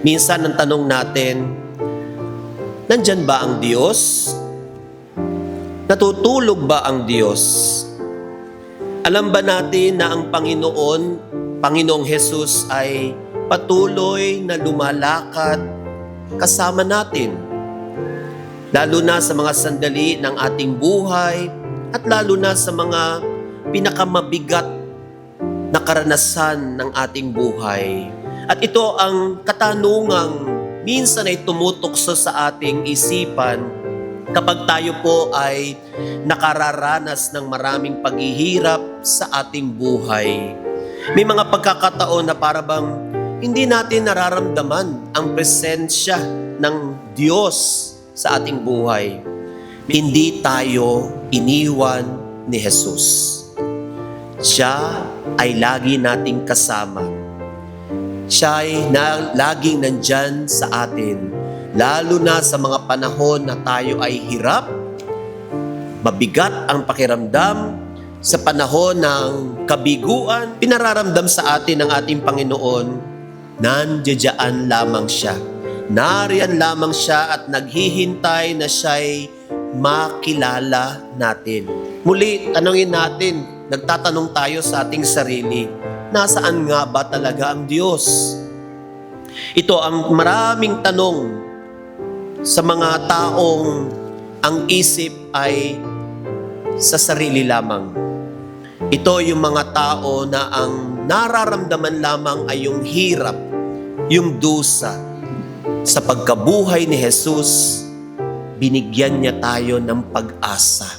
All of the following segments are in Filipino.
Minsan ang tanong natin, nandyan ba ang Diyos? Natutulog ba ang Diyos? Alam ba natin na ang Panginoong Jesus ay patuloy na lumalakad kasama natin? Lalo na sa mga sandali ng ating buhay at lalo na sa mga pinakamabigat na karanasan ng ating buhay. At ito ang katanungang minsan ay tumutukso sa ating isipan kapag tayo po ay nakararanas ng maraming paghihirap sa ating buhay. May mga pagkakataon na para bang hindi natin nararamdaman ang presensya ng Diyos sa ating buhay. Hindi tayo iniwan ni Jesus. Siya ay lagi nating kasama. Siya ay laging nandyan sa atin, lalo na sa mga panahon na tayo ay hirap, mabigat ang pakiramdam, sa panahon ng kabiguan, pinararamdam sa atin ng ating Panginoon, nandiyan lamang siya. Nariyan lamang siya at naghihintay na siya'y makilala natin. Muli, tanungin natin, nagtatanong tayo sa ating sarili, nasaan nga ba talaga ang Diyos? Ito ang maraming tanong sa mga taong ang isip ay sa sarili lamang. Ito yung mga tao na ang nararamdaman lamang ay yung hirap, yung dusa. Sa pagkabuhay ni Jesus, binigyan niya tayo ng pag-asa.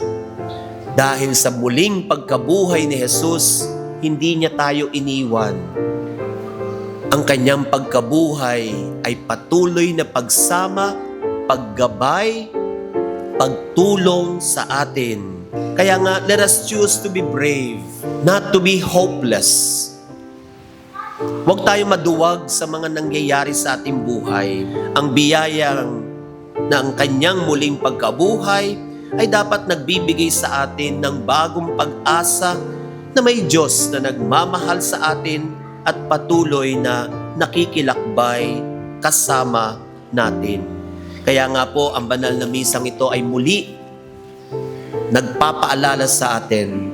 Dahil sa muling pagkabuhay ni Jesus, hindi niya tayo iniwan. Ang kanyang pagkabuhay ay patuloy na pagsama, paggabay, pagtulong sa atin. Kaya nga, let us choose to be brave, not to be hopeless. Huwag tayo maduwag sa mga nangyayari sa ating buhay. Ang biyayang ng kanyang muling pagkabuhay ay dapat nagbibigay sa atin ng bagong pag-asa na may Diyos na nagmamahal sa atin at patuloy na nakikilakbay kasama natin. Kaya nga po, ang banal na misang ito ay muli nagpapaalala sa atin,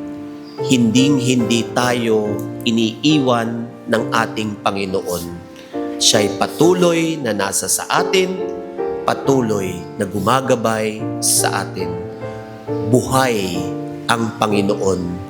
hinding-hindi tayo iniiwan ng ating Panginoon. Siya'y patuloy na nasa sa atin, patuloy na gumagabay sa atin. Buhay ang Panginoon.